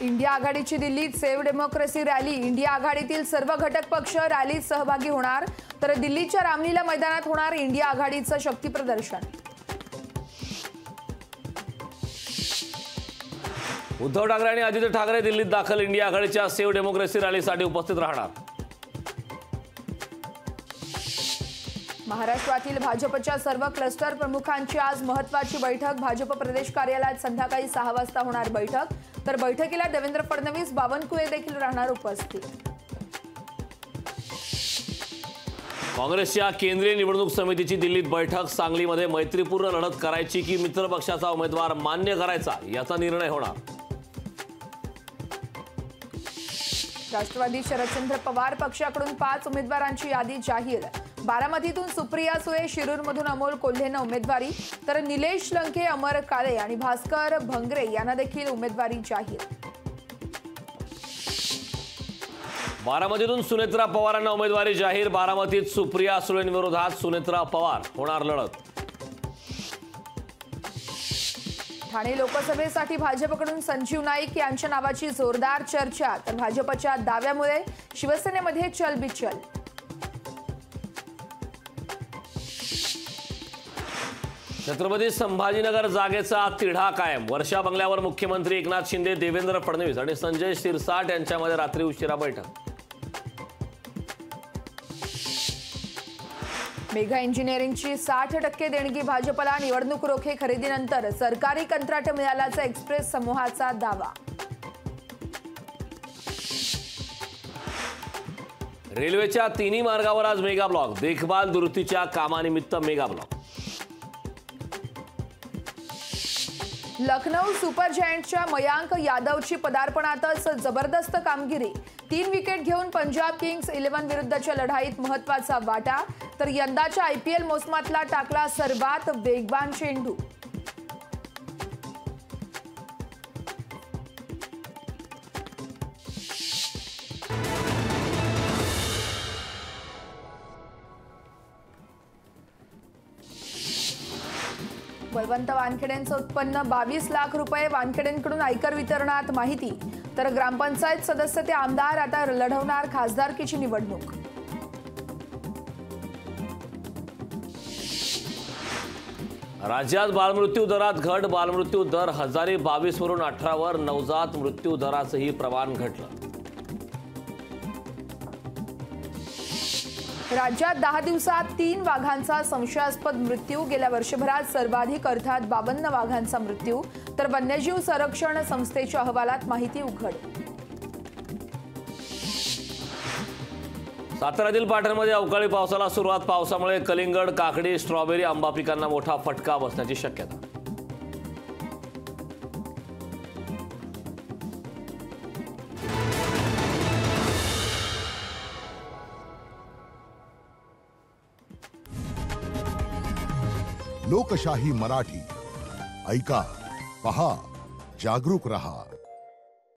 India आघाडीची दिल्लीत save democracy rally. India आघाडीतील सर्व घटक पक्ष रॅलीत सहभागी होणार, तर दिल्लीच्या रामलीला मैदानात होणार इंडिया आघाडीचं शक्ती प्रदर्शन। उद्धव ठाकरे आणि आदित्य ठाकरे दिल्लीत दाखल। इंडिया आघाडीच्या सेव्ह डेमोक्रेसी रॅलीसाठी उपस्थित राहणार। महाराष्ट्रातील भाजपच्या सर्व क्लस्टर प्रमुखांची आज महत्त्वाची बैठक। भाजप प्रदेश कार्यालयात संध्याकाळी 6 वाजता होणार बैठक, तर बैठकीला देवेंद्र फडणवीस, बावनकुळे देखील राहणार उपस्थित। काँग्रेसच्या केंद्रीय निवडणूक समितीची दिल्लीत बैठक। सांगलीमध्ये मैत्रीपूर्ण लढत करायची की मित्र पक्षाचा उमेदवार मान्य करायचा याचा निर्णय होणार। राष्ट्रवादी शरदचंद्र पवार पक्षाकडून 5 उमेदवारांची यादी जाहीर। बारामतीतून सुप्रिया सुळे, शिरूरमधून अमोल कोल्हेंना उमेदवारी, तर निलेश लंके, अमर काळे आणि भास्कर भंगरे यांना देखील उमेदवारी जाहीर। बारामतीतून सुनेत्रा पवारांना उमेदवारी जाहीर। बारामतीत सुप्रिया सुळेंविरोधात सुनेत्रा पवार होणार लढत। ठाणे लोकसभेसाठी भाजपकडून संजीव नाईक यांच्या नावाची जोरदार चर्चा, तर भाजपच्या दाव्यामुळे शिवसेनेमध्ये चलबिचल। छत्रपती संभाजीनगर जागेचा तिढा कायम। वर्षा बंगल्यावर मुख्यमंत्री एकनाथ शिंदे, देवेंद्र फडणवीस आणि संजय शिरसाट यांच्यामध्ये रात्री उशिरा बैठक। मेगा इंजिनिअरिंगची 60% देणगी भाजपला। निवडणूक रोखे खरेदीनंतर सरकारी कंत्राट मिळाल्याचा एक्सप्रेस समूहाचा दावा। रेल्वेच्या तिन्ही मार्गावर आज मेगा ब्लॉक। देखभाल दुरुस्तीच्या कामानिमित्त मेगा ब्लॉक। लखनौ सुपर जायंट्सच्या मयांक यादवची पदार्पणातच जबरदस्त कामगिरी। 3 विकेट घेऊन पंजाब किंग्स 11 विरुद्धच्या लढाईत महत्त्वाचा वाटा, तर यंदाच्या IPL मोसमातला टाकला सर्वात वेगवान चेंडू। बळवंत वानखेडेंचं उत्पन्न 22 लाख रुपये। वानखेडेंकडून आयकर वितरणात माहिती, तर ग्रामपंचायत सदस्य ते आमदार आता लढवणार खासदारकीची निवडणूक। राज्यात बालमृत्यू दरात घट। बालमृत्यू दर 1022 वरून 18 वर। नवजात मृत्यू दराचंही प्रमाण घटलं। राज्यात 10 दिवसात 3 वाघांचा संशयास्पद मृत्यू। गेल्या वर्षभरात सर्वाधिक अर्थात 52 वाघांचा मृत्यू, तर वन्यजीव संरक्षण संस्थेच्या अहवालात माहिती उघड। साताऱ्यातील पाटणमध्ये अवकाळी पावसाला सुरुवात। पावसामुळे कलिंगड, काकडी, स्ट्रॉबेरी, आंबा पिकांना मोठा फटका बसण्याची शक्यता। लोकशाही मराठी ऐका, पहा, जागरूक रहा।